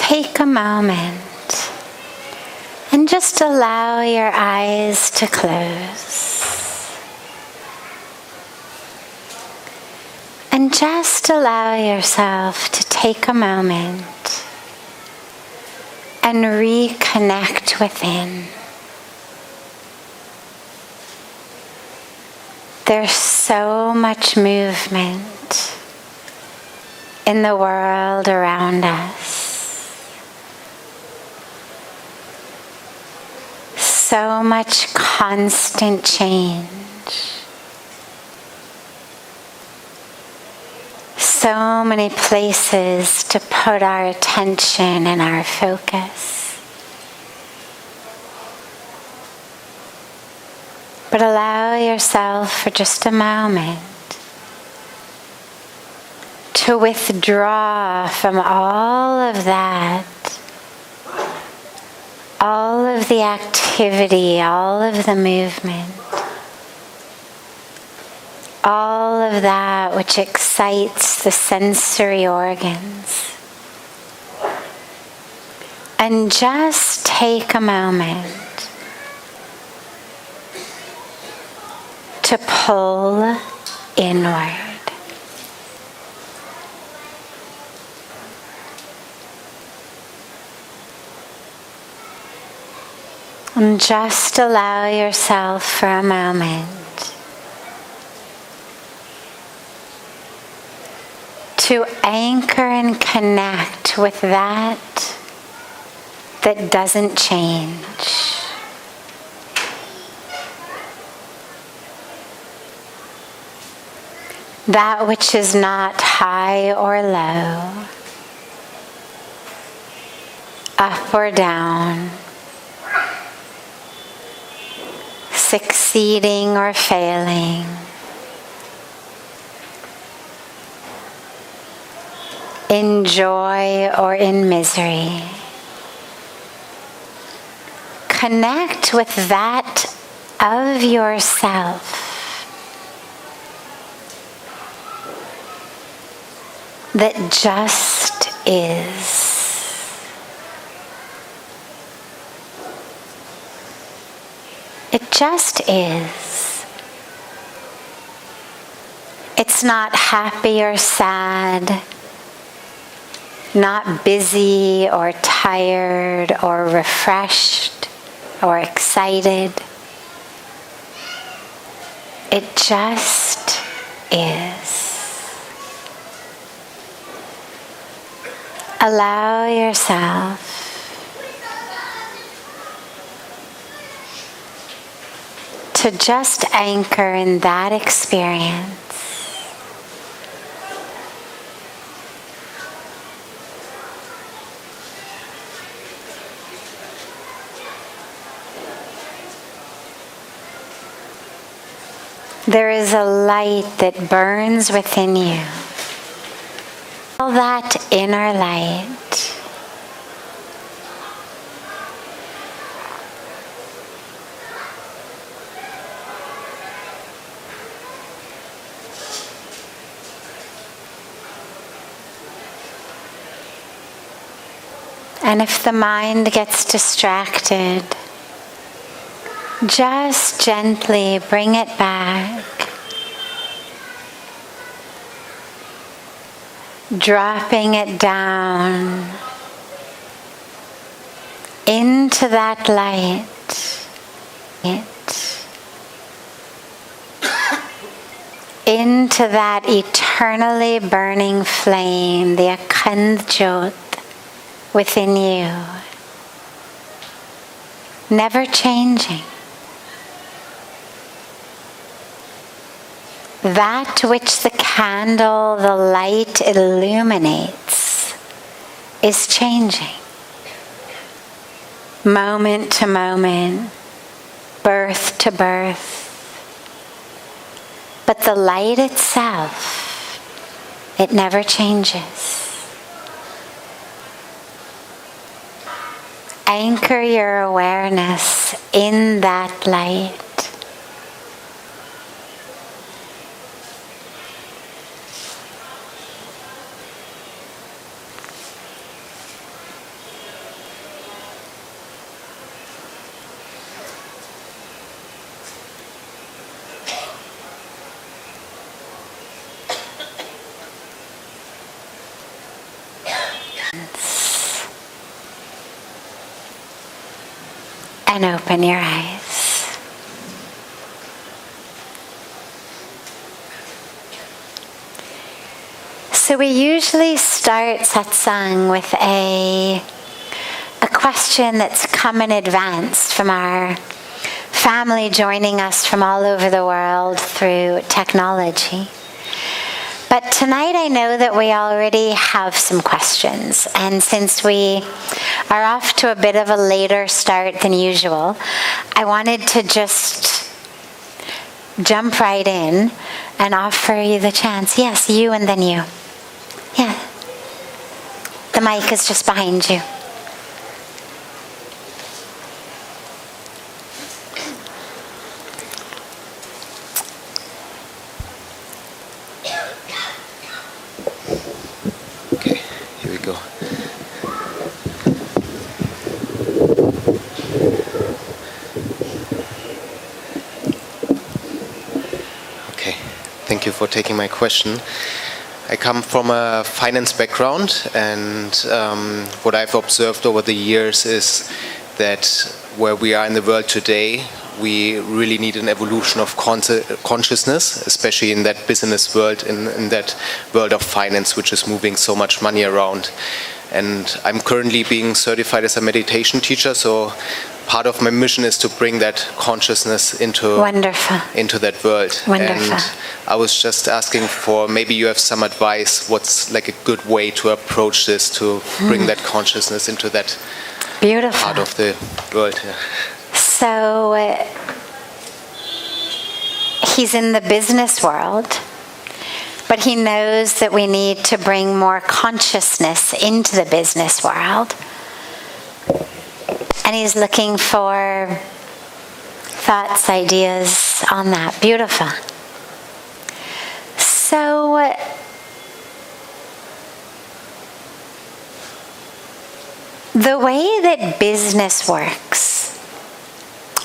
take a moment and just allow your eyes to close. And just allow yourself to take a moment and reconnect within. There's so much movement in the world around us. So much constant change. So many places to put our attention and our focus. But allow yourself for just a moment to withdraw from all of that, all of the activity, all of the movement, all of that which excites the sensory organs. And just take a moment to pull inward. And just allow yourself for a moment to anchor and connect with that doesn't change. That which is not high or low, up or down, succeeding or failing, in joy or in misery. Connect with that of yourself that just is. It just is. It's not happy or sad, not busy or tired or refreshed or excited. It just is. Allow yourself to just anchor in that experience. There is a light that burns within you. All that inner light. And if the mind gets distracted, just gently bring it back. Dropping it down into that light. Into that eternally burning flame, the Akhand Jyot within you. Never changing. That which the candle, the light illuminates is changing. Moment to moment, birth to birth. But the light itself, it never changes. Anchor your awareness in that light. and open your eyes. So we usually start satsang with a question that's come in advance from our family joining us from all over the world through technology. But tonight I know that we already have some questions, and since we are off to a bit of a later start than usual, I wanted to just jump right in and offer you the chance. Yes, you and then you. Yeah. The mic is just behind you. Okay, here we go. Okay, thank you for taking my question. I come from a finance background, and what I've observed over the years is that where we are in the world today, we really need an evolution of consciousness, especially in that business world, in that world of finance, which is moving so much money around. And I'm currently being certified as a meditation teacher, so part of my mission is to bring that consciousness into that world. Wonderful. And I was just asking for, maybe you have some advice, what's like a good way to approach this, to bring that consciousness into that part of the world. Yeah. So he's in the business world, but he knows that we need to bring more consciousness into the business world. And he's looking for thoughts, ideas on that. Beautiful. So the way that business works,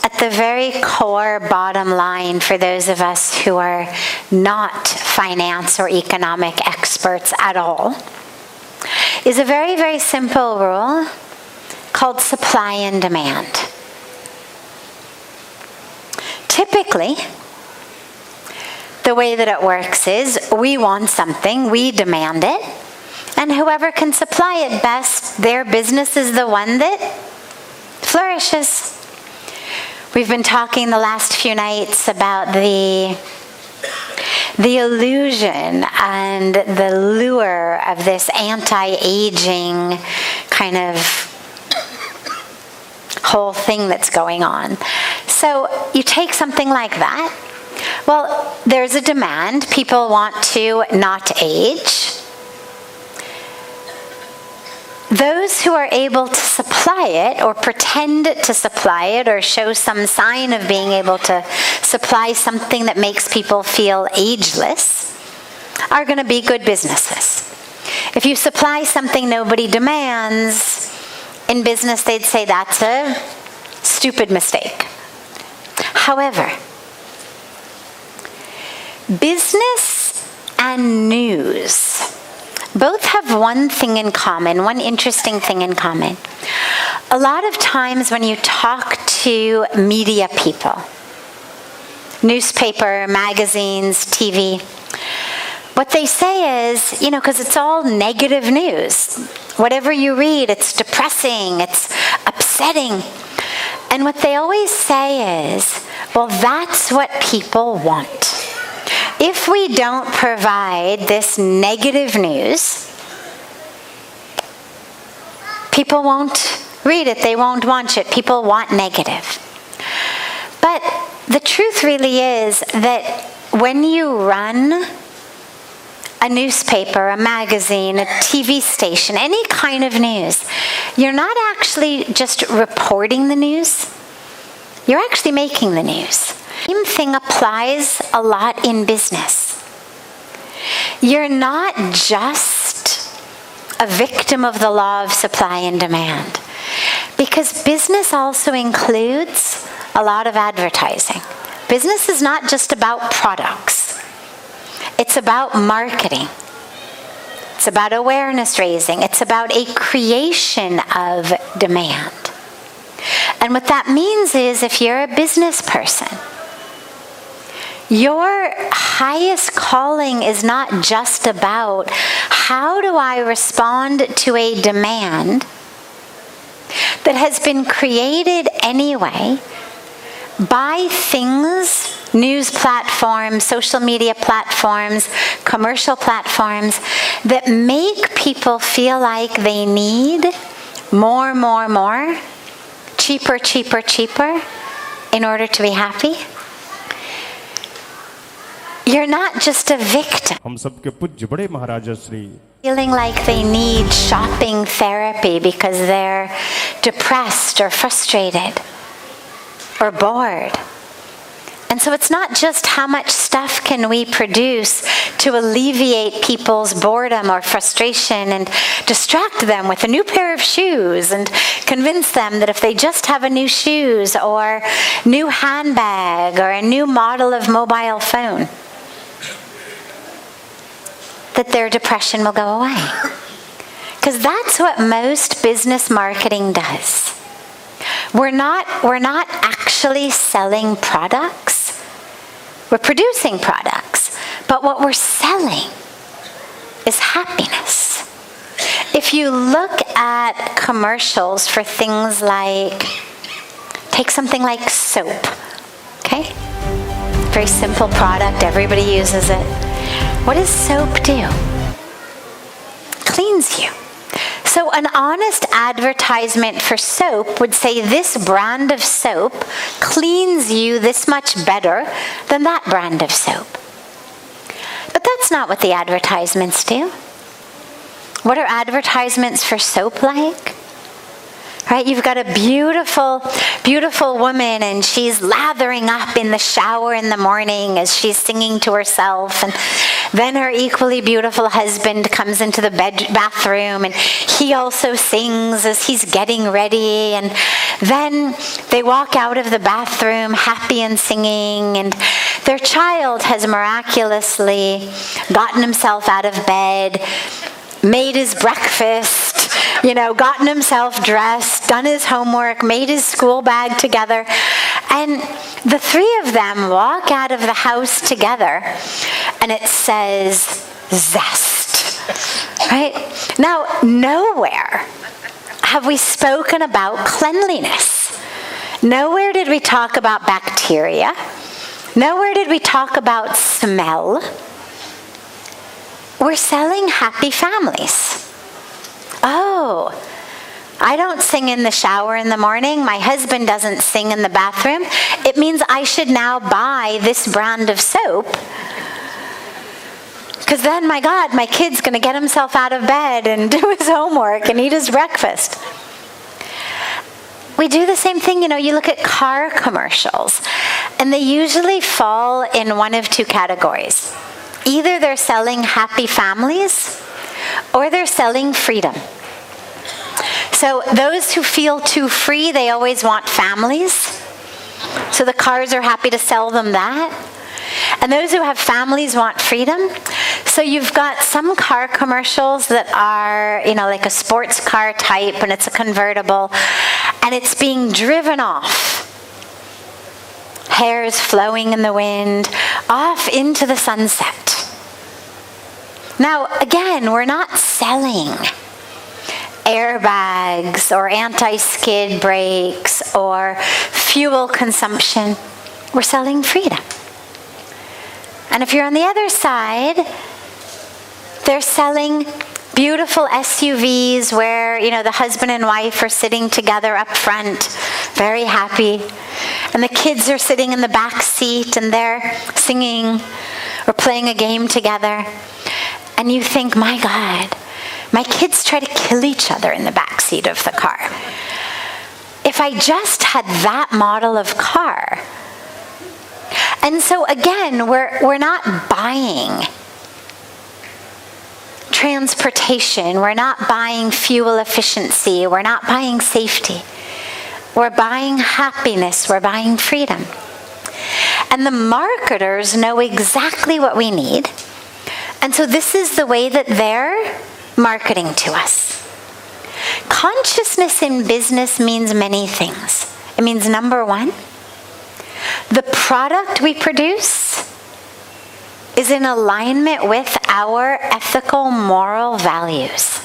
at the very core bottom line for those of us who are not finance or economic experts at all, is a very, very simple rule called supply and demand. Typically, the way that it works is we want something, we demand it, and whoever can supply it best, their business is the one that flourishes. We've been talking the last few nights about the illusion and the lure of this anti-aging kind of whole thing that's going on. So you take something like that. Well, there's a demand. People want to not age. Those who are able to supply it or pretend to supply it or show some sign of being able to supply something that makes people feel ageless are going to be good businesses. If you supply something nobody demands, in business they'd say that's a stupid mistake. However, business and news both have one thing in common, one interesting thing in common. A lot of times when you talk to media people, newspaper, magazines, TV, what they say is, because it's all negative news. Whatever you read, it's depressing, it's upsetting. And what they always say is, well, that's what people want. If we don't provide this negative news, people won't read it, they won't watch it. People want negative. But the truth really is that when you run a newspaper, a magazine, a TV station, any kind of news, you're not actually just reporting the news, you're actually making the news. Same thing applies a lot in business. You're not just a victim of the law of supply and demand, because business also includes a lot of advertising. Business is not just about products. It's about marketing. It's about awareness raising. It's about a creation of demand. And what that means is if you're a business person, your highest calling is not just about how do I respond to a demand that has been created anyway by things, news platforms, social media platforms, commercial platforms that make people feel like they need more, cheaper, in order to be happy. You're not just a victim. हम सबके पूज्य बड़े महाराजा Shri Feeling like they need shopping therapy because they're depressed or frustrated or bored. And so it's not just how much stuff can we produce to alleviate people's boredom or frustration and distract them with a new pair of shoes and convince them that if they just have a new shoes or new handbag or a new model of mobile phone, that their depression will go away. Because that's what most business marketing does. We're not actually selling products. We're producing products. But what we're selling is happiness. If you look at commercials for things like, take something like soap, okay? Very simple product, everybody uses it. What does soap do? Cleans you. So an honest advertisement for soap would say this brand of soap cleans you this much better than that brand of soap. But that's not what the advertisements do. What are advertisements for soap like? Right? You've got a beautiful, beautiful woman and she's lathering up in the shower in the morning as she's singing to herself, and then her equally beautiful husband comes into the bathroom and he also sings as he's getting ready, and then they walk out of the bathroom happy and singing, and their child has miraculously gotten himself out of bed, made his breakfast, gotten himself dressed, done his homework, made his school bag together. And the three of them walk out of the house together and it says zest, right? Now, nowhere have we spoken about cleanliness. Nowhere did we talk about bacteria. Nowhere did we talk about smell. We're selling happy families. Oh, I don't sing in the shower in the morning. My husband doesn't sing in the bathroom. It means I should now buy this brand of soap. Because then, my God, my kid's going to get himself out of bed and do his homework and eat his breakfast. We do the same thing, you look at car commercials, and they usually fall in one of two categories. Either they're selling happy families, or they're selling freedom. So those who feel too free, they always want families. So the cars are happy to sell them that. And those who have families want freedom. So you've got some car commercials that are, like a sports car type, and it's a convertible, and it's being driven off. Hair is flowing in the wind, off into the sunset. Now, again, we're not selling airbags or anti-skid brakes or fuel consumption. We're selling freedom. And if you're on the other side, they're selling beautiful SUVs where, the husband and wife are sitting together up front, very happy. And the kids are sitting in the back seat and they're singing or playing a game together. And you think, my God, my kids try to kill each other in the back seat of the car. If I just had that model of car. And so again, we're not buying transportation. We're not buying fuel efficiency. We're not buying safety. We're buying happiness. We're buying freedom. And the marketers know exactly what we need. And so this is the way that they're marketing to us. Consciousness in business means many things. It means, number one, the product we produce is in alignment with our ethical, moral values.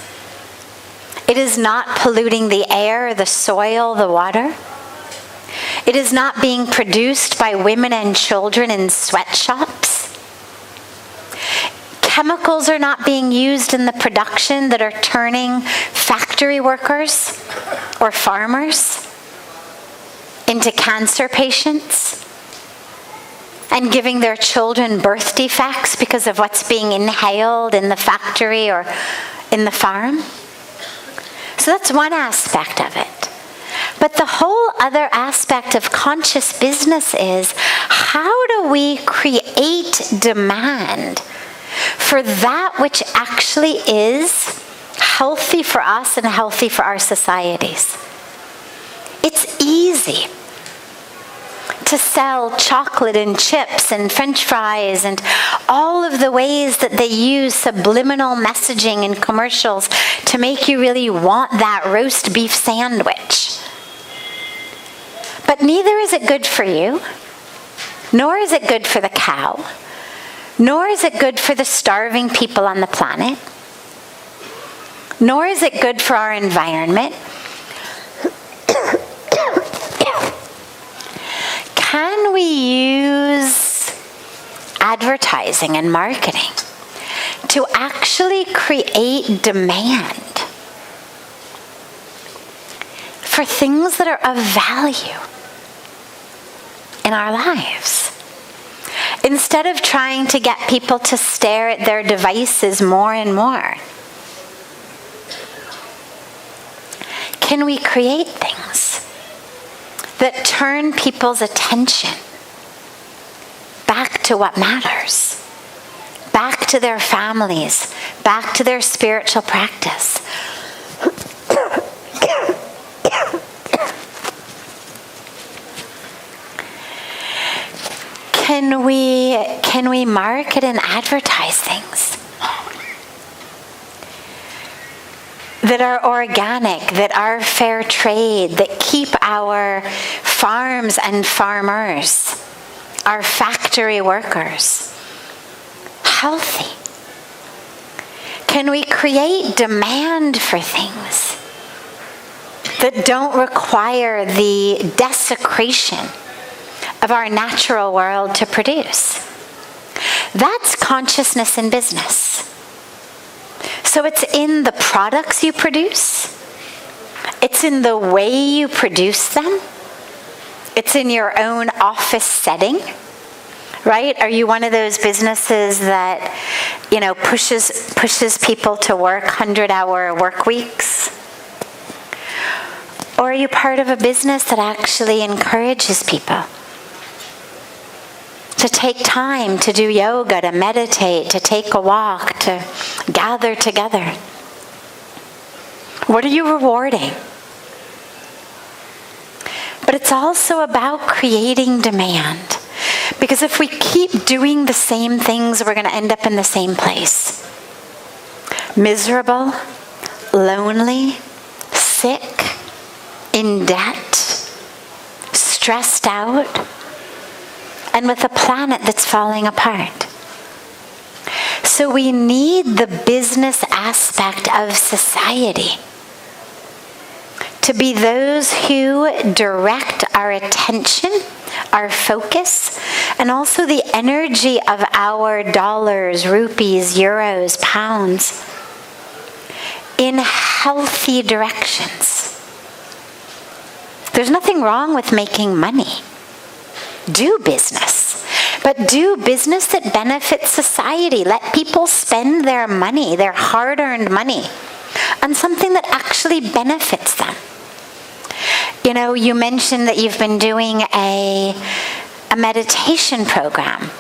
It is not polluting the air, the soil, the water. It is not being produced by women and children in sweatshops. Chemicals are not being used in the production that are turning factory workers or farmers into cancer patients and giving their children birth defects because of what's being inhaled in the factory or in the farm. So that's one aspect of it. But the whole other aspect of conscious business is, how do we create demand for that which actually is healthy for us and healthy for our societies? It's easy to sell chocolate and chips and French fries and all of the ways that they use subliminal messaging in commercials to make you really want that roast beef sandwich. But neither is it good for you, nor is it good for the cow, nor is it good for the starving people on the planet, nor is it good for our environment. Can we use advertising and marketing to actually create demand for things that are of value in our lives, instead of trying to get people to stare at their devices more and more? Can we create things that turn people's attention back to what matters, back to their families, back to their spiritual practice? Can we market and advertise things that are organic, that are fair trade, that keep our farms and farmers, our factory workers, healthy? Can we create demand for things that don't require the desecration of our natural world to produce? That's consciousness in business. So it's in the products you produce. It's in the way you produce them. It's in your own office setting, right? Are you one of those businesses that, pushes people to work 100-hour work weeks? Or are you part of a business that actually encourages people to take time to do yoga, to meditate, to take a walk, to gather together? What are you rewarding? But it's also about creating demand. Because if we keep doing the same things, we're going to end up in the same place. Miserable, lonely, sick, in debt, stressed out, and with a planet that's falling apart. So we need the business aspect of society to be those who direct our attention, our focus, and also the energy of our dollars, rupees, euros, pounds in healthy directions. There's nothing wrong with making money. Do business, but do business that benefits society. Let people spend their money, their hard-earned money, on something that actually benefits them. You mentioned that you've been doing a meditation program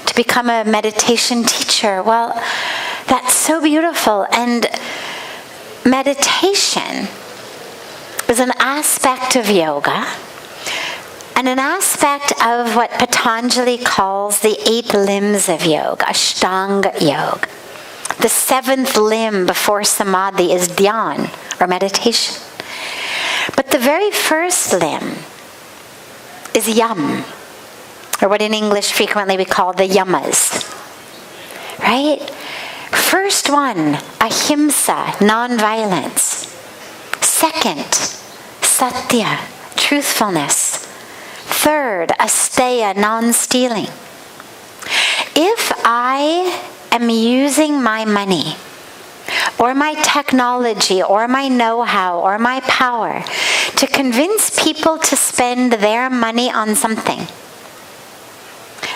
to become a meditation teacher. Well, that's so beautiful. And meditation is an aspect of yoga and an aspect of what Patanjali calls the 8 limbs of yoga, Ashtanga yoga. The 7th limb before samadhi is dhyan, or meditation. But the very first limb is yam, or what in English frequently we call the yamas. Right? First one, ahimsa, non-violence. Second, satya, truthfulness. Third, asteya, non-stealing. If I am using my money, or my technology, or my know-how, or my power to convince people to spend their money on something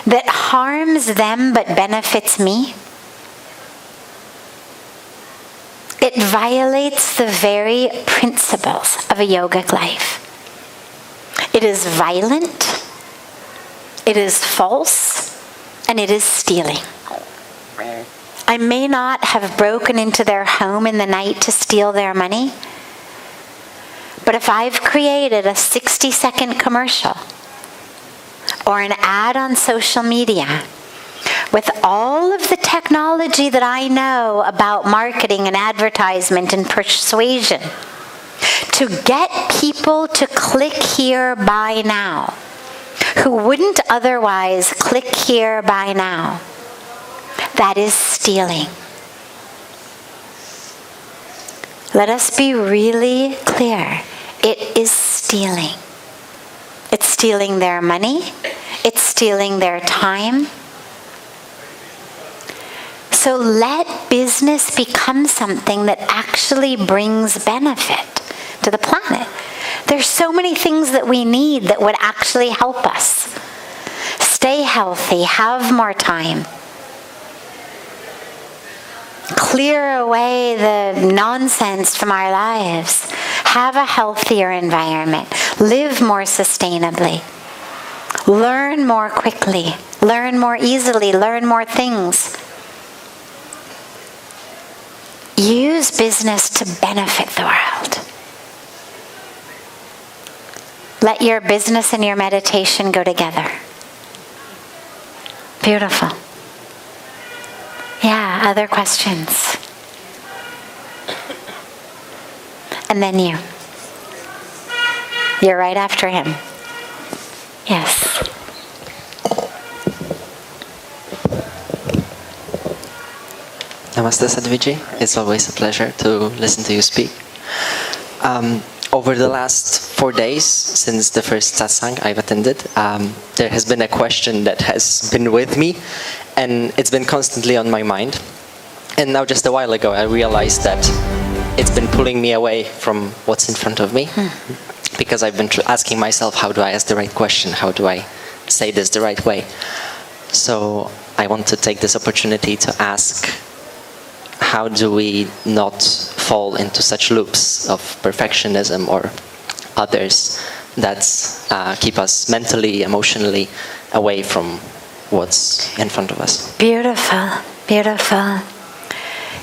that harms them but benefits me, it violates the very principles of a yogic life. It is violent, it is false, and it is stealing. I may not have broken into their home in the night to steal their money, but if I've created a 60-second commercial or an ad on social media with all of the technology that I know about marketing and advertisement and persuasion to get people to click here, buy now, who wouldn't otherwise click here, buy now, that is stealing. Let us be really clear. It is stealing. It's stealing their money. It's stealing their time. So let business become something that actually brings benefit to the planet. There's so many things that we need that would actually help us. Stay healthy, have more time. Clear away the nonsense from our lives. Have a healthier environment. Live more sustainably. Learn more quickly. Learn more easily. Learn more things. Use business to benefit the world. Let your business and your meditation go together. Beautiful. Yeah, other questions? And then you. You're right after him. Yes. Namaste, Sadhviji. It's always a pleasure to listen to you speak. Over the last 4 days since the first satsang I've attended, there has been a question that has been with me, and it's been constantly on my mind. And now just a while ago I realized that it's been pulling me away from what's in front of me, because I've been asking myself, how do I ask the right question? How do I say this the right way? So I want to take this opportunity to ask, how do we not fall into such loops of perfectionism or others that keep us mentally, emotionally away from what's in front of us? Beautiful, beautiful.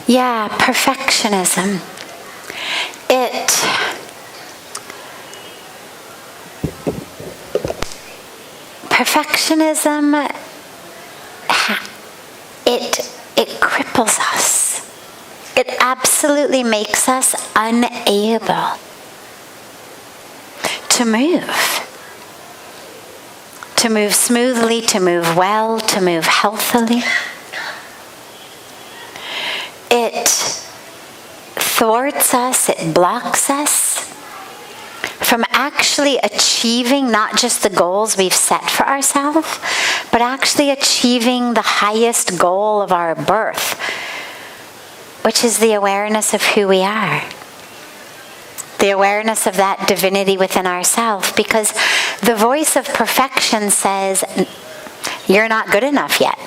Yeah, perfectionism. Perfectionism, it cripples us. It absolutely makes us unable to move. To move smoothly, to move well, to move healthily. It thwarts us, it blocks us from actually achieving not just the goals we've set for ourselves, but actually achieving the highest goal of our birth, which is the awareness of who we are. The awareness of that divinity within ourselves, because the voice of perfection says, you're not good enough yet.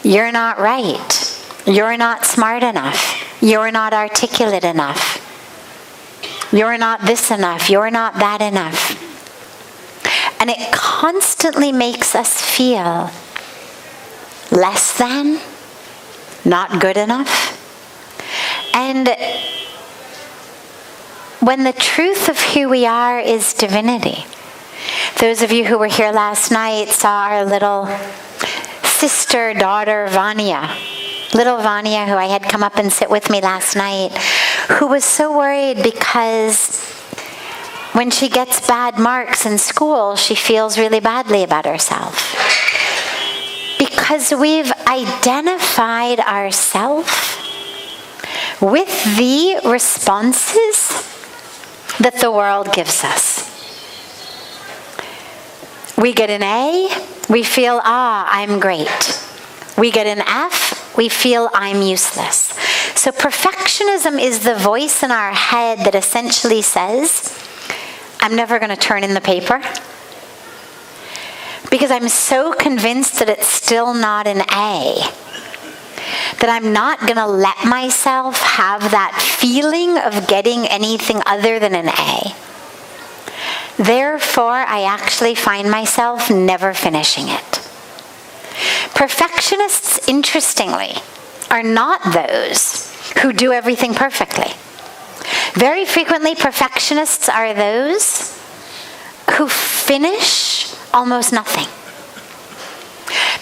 You're not right. You're not smart enough. You're not articulate enough. You're not this enough. You're not that enough. And it constantly makes us feel less than, not good enough. And when the truth of who we are is divinity. Those of you who were here last night saw our little sister, daughter, Vanya. Little Vanya, who I had come up and sit with me last night, who was so worried because When she gets bad marks in school, she feels really badly about herself. Because we've identified ourselves with the responses that the world gives us. We get an A, we feel, I'm great. We get an F, we feel I'm useless. So perfectionism is the voice in our head that essentially says, I'm never going to turn in the paper because I'm so convinced that it's still not an A, that I'm not going to let myself have that feeling of getting anything other than an A. Therefore, I actually find myself never finishing it. Perfectionists, interestingly, are not those who do everything perfectly. Very frequently, perfectionists are those who finish almost nothing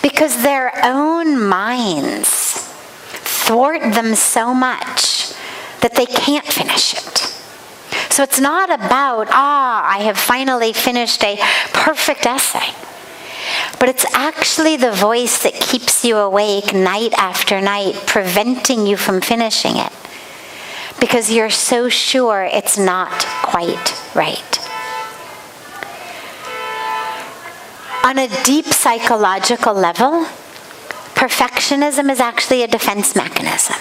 because their own minds thwart them so much that they can't finish it. So it's not about, I have finally finished a perfect essay. But it's actually the voice that keeps you awake night after night, preventing you from finishing it. Because you're so sure it's not quite right. On a deep psychological level, perfectionism is actually a defense mechanism.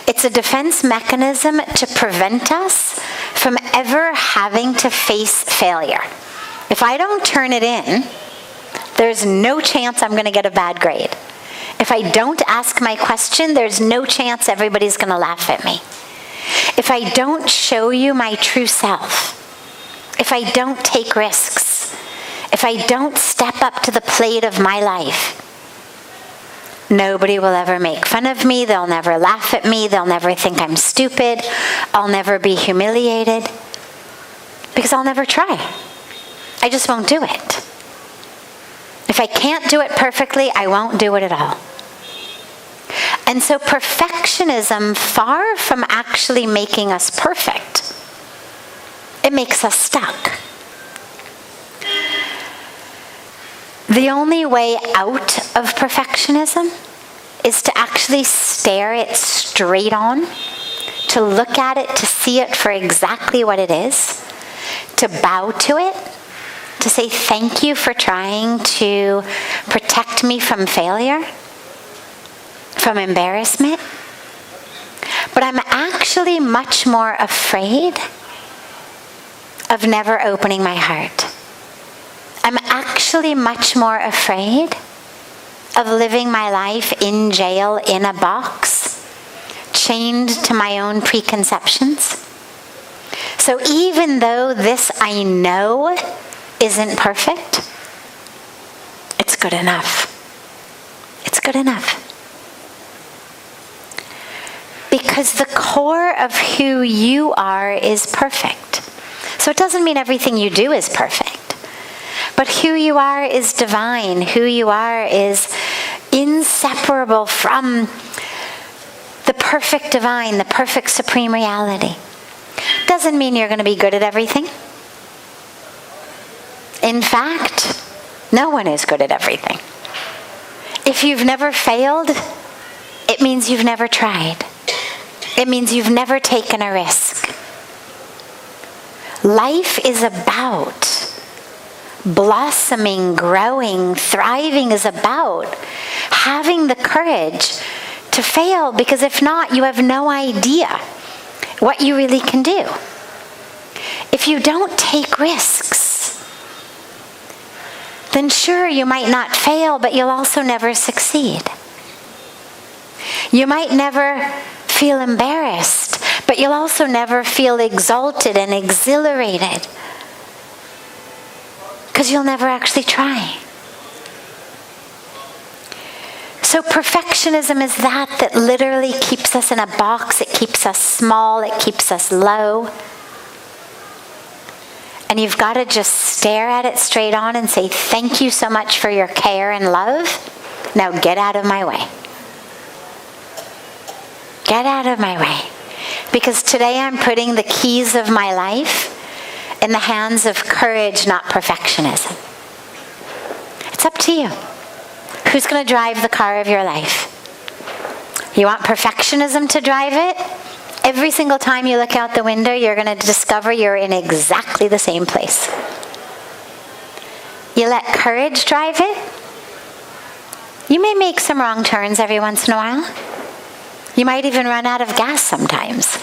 It's a defense mechanism to prevent us from ever having to face failure. If I don't turn it in, there's no chance I'm going to get a bad grade. If I don't ask my question, there's no chance everybody's going to laugh at me. If I don't show you my true self, if I don't take risks, if I don't step up to the plate of my life, nobody will ever make fun of me. They'll never laugh at me. They'll never think I'm stupid. I'll never be humiliated because I'll never try. I just won't do it. If I can't do it perfectly, I won't do it at all. And so perfectionism, far from actually making us perfect, it makes us stuck. The only way out of perfectionism is to actually stare it straight on, to look at it, to see it for exactly what it is, to bow to it, to say thank you for trying to protect me from failure, from embarrassment. But I'm actually much more afraid of never opening my heart. I'm actually much more afraid of living my life in jail, in a box, chained to my own preconceptions. So even though this I know isn't perfect, it's good enough. It's good enough. Because the core of who you are is perfect. So it doesn't mean everything you do is perfect. But who you are is divine. Who you are is inseparable from the perfect divine, the perfect supreme reality. Doesn't mean you're going to be good at everything. In fact, no one is good at everything. If you've never failed, it means you've never tried. It means you've never taken a risk. Life is about blossoming, growing, thriving, is about having the courage to fail, because if not, you have no idea what you really can do. If you don't take risks, then sure, you might not fail, but you'll also never succeed. You might never feel embarrassed, but you'll also never feel exalted and exhilarated, because you'll never actually try. So perfectionism is that literally keeps us in a box. It keeps us small. It keeps us low. And you've got to just stare at it straight on and say, thank you so much for your care and love. Now get out of my way. Get out of my way. Because today I'm putting the keys of my life in the hands of courage, not perfectionism? It's up to you. Who's going to drive the car of your life? You want perfectionism to drive it? Every single time you look out the window, you're going to discover you're in exactly the same place. You let courage drive it? You may make some wrong turns every once in a while. You might even run out of gas sometimes.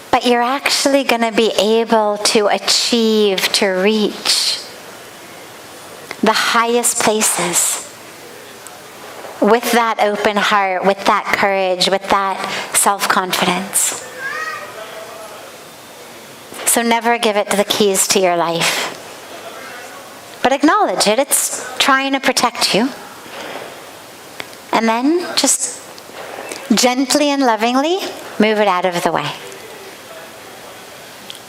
But you're actually going to be able to achieve, to reach the highest places with that open heart, with that courage, with that self-confidence. So never give it the keys to your life. But acknowledge it. It's trying to protect you. And then just gently and lovingly move it out of the way.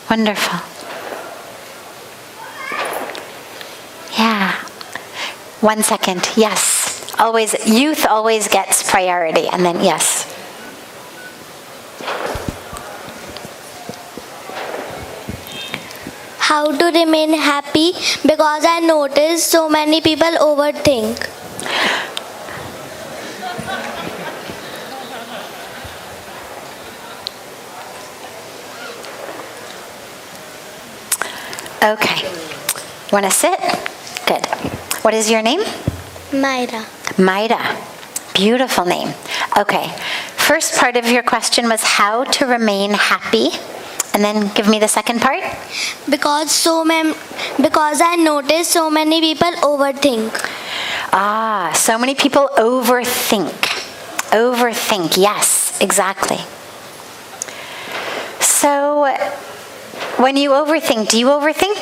Wonderful. Yeah. 1 second. Yes. Always, youth always gets priority. And then yes. How to remain happy? Because I notice so many people overthink. Okay. Want to sit? Good. What is your name? Myra. Maida. Beautiful name. Okay. First part of your question was how to remain happy. And then give me the second part. Because I notice so many people overthink. So many people overthink. Overthink. Yes, exactly. So when you overthink, do you overthink?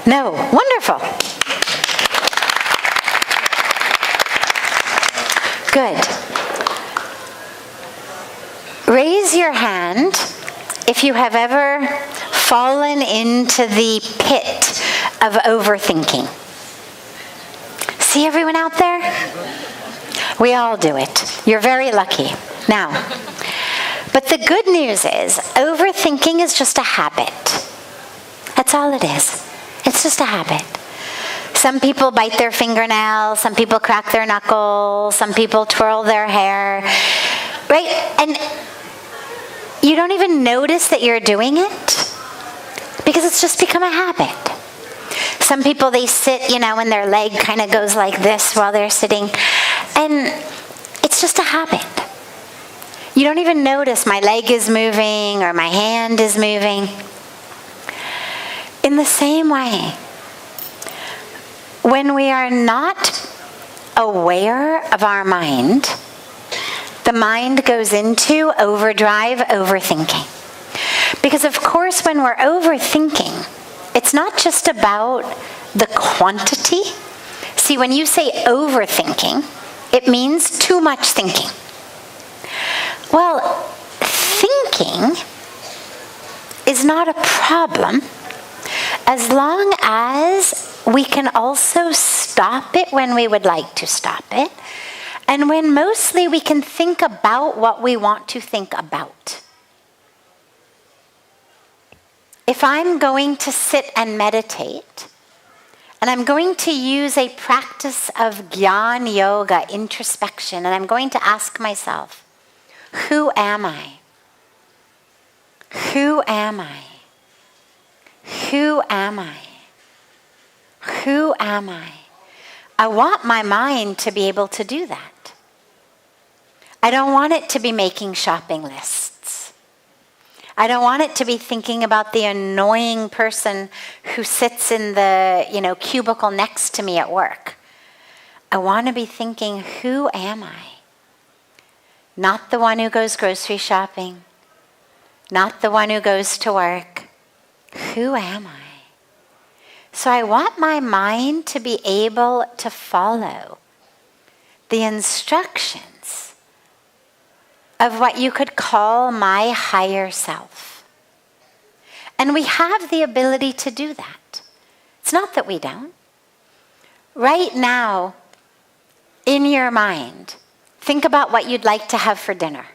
No. Wonderful. Good. Raise your hand if you have ever fallen into the pit of overthinking. See everyone out there? We all do it. You're very lucky. Now, but the good news is overthinking is just a habit. That's all it is. It's just a habit. Some people bite their fingernails, some people crack their knuckles, some people twirl their hair, right? And you don't even notice that you're doing it because it's just become a habit. Some people, they sit, and their leg kind of goes like this while they're sitting. And it's just a habit. You don't even notice my leg is moving or my hand is moving. In the same way, when we are not aware of our mind, the mind goes into overdrive, overthinking. Because of course, when we're overthinking, it's not just about the quantity. See, when you say overthinking, it means too much thinking. Well, thinking is not a problem as long as we can also stop it when we would like to stop it, and when mostly we can think about what we want to think about. If I'm going to sit and meditate, and I'm going to use a practice of Jnana Yoga, introspection, and I'm going to ask myself, who am I? Who am I? Who am I? Who am I? I want my mind to be able to do that. I don't want it to be making shopping lists. I don't want it to be thinking about the annoying person who sits in the, cubicle next to me at work. I want to be thinking, who am I? Not the one who goes grocery shopping. Not the one who goes to work. Who am I? So I want my mind to be able to follow the instructions of what you could call my higher self. And we have the ability to do that. It's not that we don't. Right now, in your mind, think about what you'd like to have for dinner.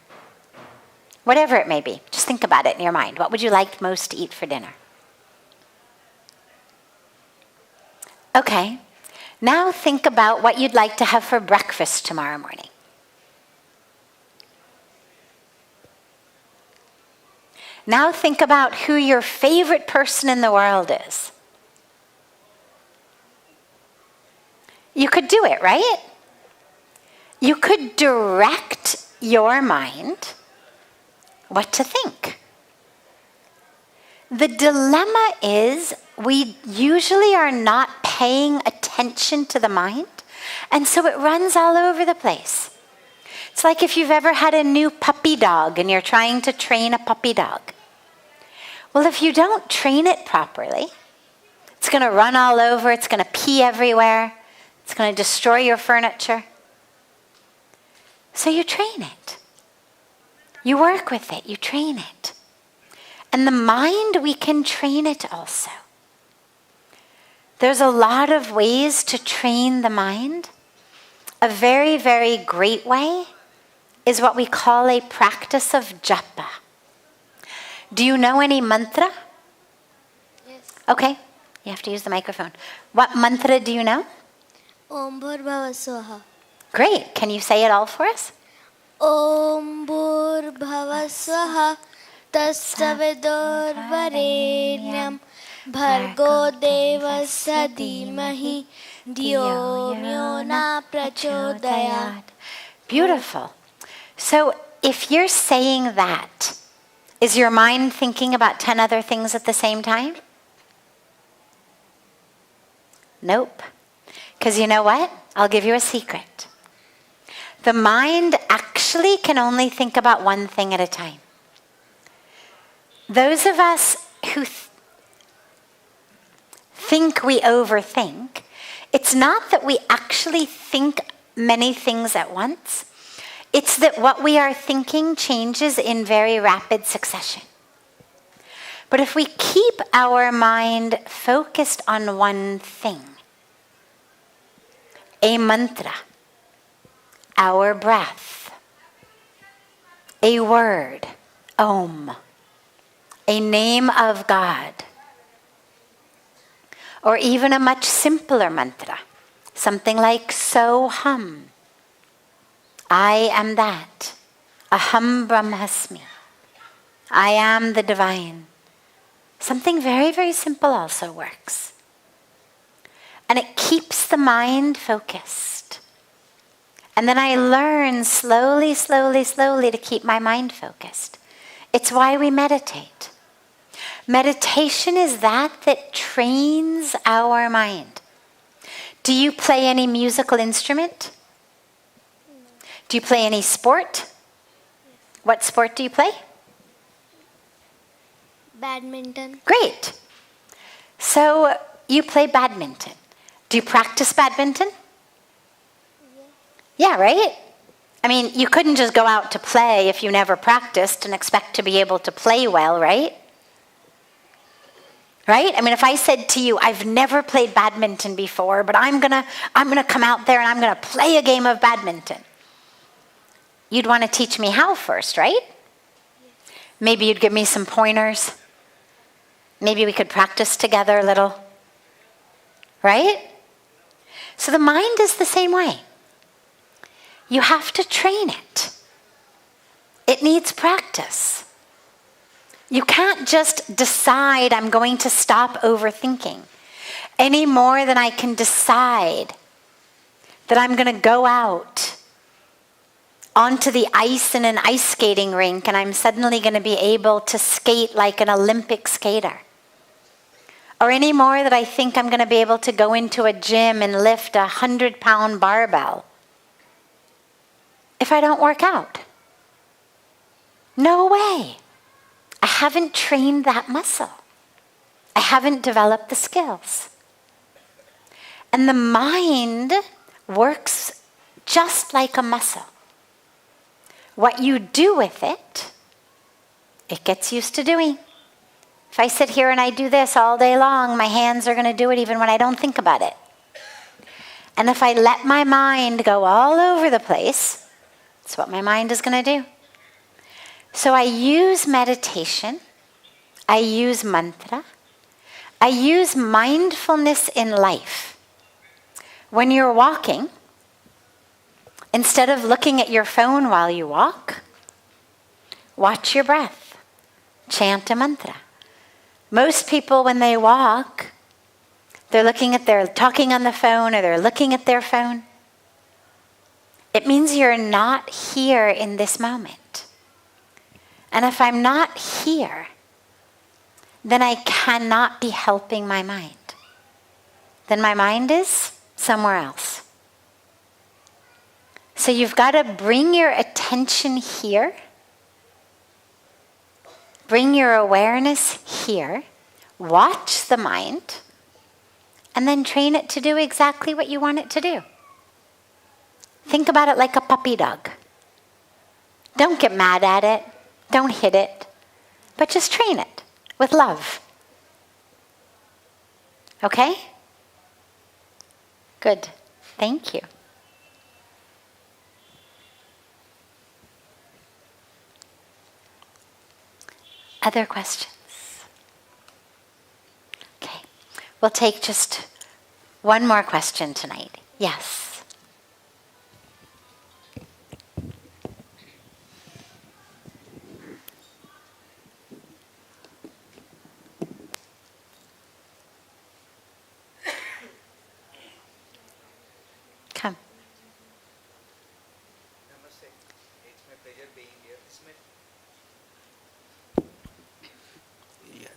Whatever it may be. Just think about it in your mind. What would you like most to eat for dinner? Okay. Now think about what you'd like to have for breakfast tomorrow morning. Now think about who your favorite person in the world is. You could do it, right? You could direct your mind what to think. The dilemma is we usually are not paying attention to the mind, and so it runs all over the place. It's like if you've ever had a new puppy dog and you're trying to train a puppy dog. Well, if you don't train it properly, it's going to run all over, it's going to pee everywhere, it's going to destroy your furniture. So you train it. You work with it, you train it. And the mind, we can train it also. There's a lot of ways to train the mind. A very, very great way is what we call a practice of japa. Do you know any mantra? Yes. Okay, you have to use the microphone. What mantra do you know? Om Bhurбhava Swaha. Great, can you say it all for us? Om Bhurбhava Swaha Tatsavadorvarenyam Bhargo Devasya Dhimahi Dhyo Yo Na Prachodayat. Beautiful. So if you're saying that, is your mind thinking about 10 other things at the same time? Nope. Because you know what? I'll give you a secret. The mind actually can only think about one thing at a time. Those of us who think we overthink, it's not that we actually think many things at once. It's that what we are thinking changes in very rapid succession. But if we keep our mind focused on one thing, a mantra, our breath, a word, Om, a name of God, or even a much simpler mantra, something like Soham, I am that, Aham Brahmasmi, I am the divine. Something very, very simple also works. And it keeps the mind focused. And then I learn slowly, slowly, slowly to keep my mind focused. It's why we meditate. Meditation is that trains our mind. Do you play any musical instrument? Do you play any sport? What sport do you play? Badminton. Great. So you play badminton. Do you practice badminton? Yeah, right? I mean, you couldn't just go out to play if you never practiced and expect to be able to play well, right? Right? I mean, if I said to you, I've never played badminton before, but I'm gonna come out there and I'm gonna play a game of badminton. You'd want to teach me how first, right? Maybe you'd give me some pointers. Maybe we could practice together a little. Right? So the mind is the same way. You have to train it. It needs practice. You can't just decide I'm going to stop overthinking any more than I can decide that I'm going to go out onto the ice in an ice skating rink and I'm suddenly going to be able to skate like an Olympic skater. Or any more that I think I'm going to be able to go into a gym and lift a 100-pound barbell if I don't work out. No way. I haven't trained that muscle. I haven't developed the skills. And the mind works just like a muscle. What you do with it, it gets used to doing. If I sit here and I do this all day long, my hands are going to do it even when I don't think about it. And if I let my mind go all over the place, that's what my mind is going to do. So I use meditation, I use mantra, I use mindfulness in life. When you're walking, instead of looking at your phone while you walk, watch your breath, chant a mantra. Most people, when they walk, they're talking on the phone or they're looking at their phone. It means you're not here in this moment. And if I'm not here, then I cannot be helping my mind. Then my mind is somewhere else. So you've got to bring your attention here. Bring your awareness here. Watch the mind. And then train it to do exactly what you want it to do. Think about it like a puppy dog. Don't get mad at it. Don't hit it. But just train it with love. Okay? Good. Thank you. Other questions? Okay. We'll take just one more question tonight. Yes. Come. Namaste. It's my pleasure being here.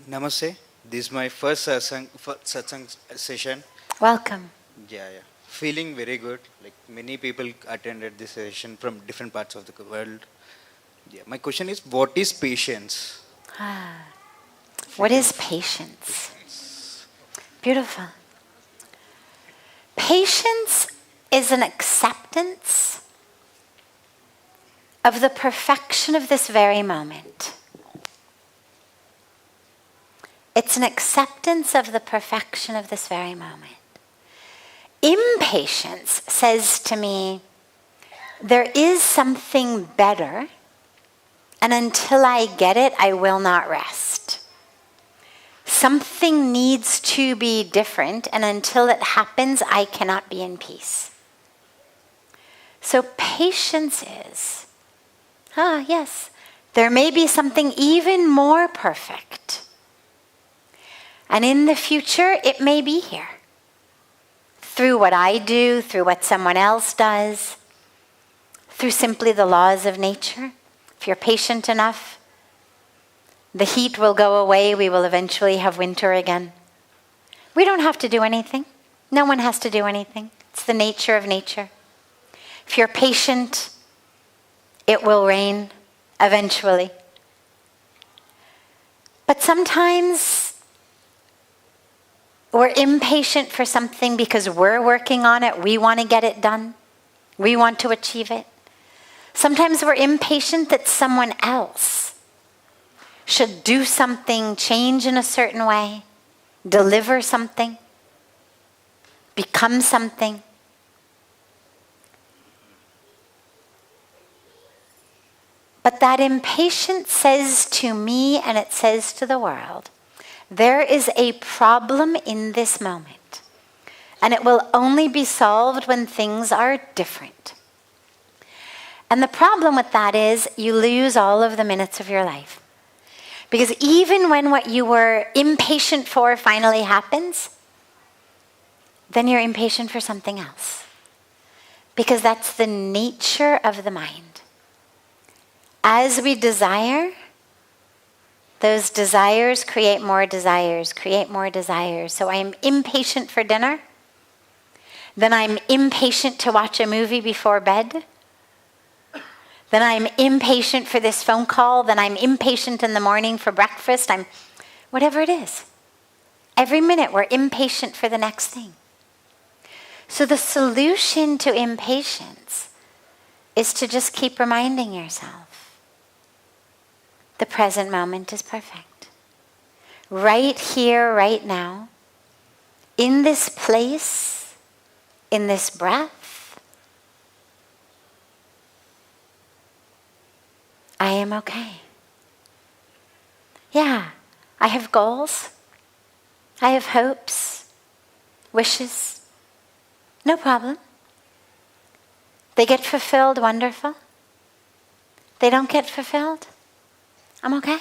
Namaste. This is my first satsang session. Welcome. Yeah. Feeling very good. Like many people attended this session from different parts of the world. Yeah. My question is, what is patience? What is patience? Beautiful. Patience is an acceptance of the perfection of this very moment. It's an acceptance of the perfection of this very moment. Impatience says to me, there is something better, and until I get it, I will not rest. Something needs to be different, and until it happens, I cannot be in peace. So patience is, yes, there may be something even more perfect. And in the future, it may be here. Through what I do, through what someone else does, through simply the laws of nature. If you're patient enough, the heat will go away. We will eventually have winter again. We don't have to do anything. No one has to do anything. It's the nature of nature. If you're patient, it will rain eventually. But sometimes we're impatient for something because we're working on it. We want to get it done. We want to achieve it. Sometimes we're impatient that someone else should do something, change in a certain way, deliver something, become something. But that impatience says to me, and it says to the world, there is a problem in this moment, and it will only be solved when things are different. And the problem with that is you lose all of the minutes of your life. Because even when what you were impatient for finally happens, then you're impatient for something else. Because that's the nature of the mind. As we desire, those desires create more desires, create more desires. So I'm impatient for dinner. Then I'm impatient to watch a movie before bed. Then I'm impatient for this phone call. Then I'm impatient in the morning for breakfast. Whatever it is. Every minute we're impatient for the next thing. So the solution to impatience is to just keep reminding yourself, the present moment is perfect. Right here, right now, in this place, in this breath, I am okay. I have goals. I have hopes, wishes. No problem. They get fulfilled, wonderful. They don't get fulfilled, I'm okay.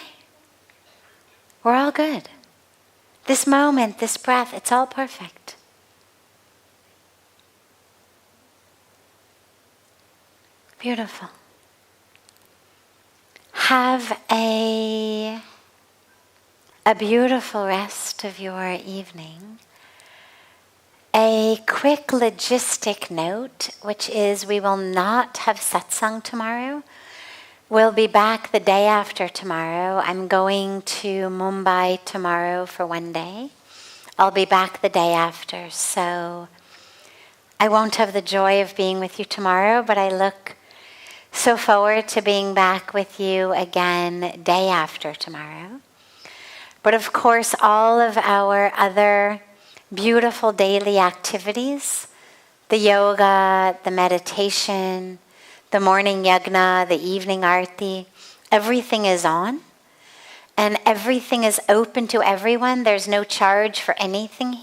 We're all good. This moment, this breath, it's all perfect. Beautiful. Have a beautiful rest of your evening. A quick logistic note, which is we will not have satsang tomorrow. We'll be back the day after tomorrow. I'm going to Mumbai tomorrow for one day. I'll be back the day after, so I won't have the joy of being with you tomorrow, but I look so forward to being back with you again day after tomorrow. But of course, all of our other beautiful daily activities, the yoga, the meditation, the morning yajna, the evening arti, everything is on. And everything is open to everyone. There's no charge for anything here.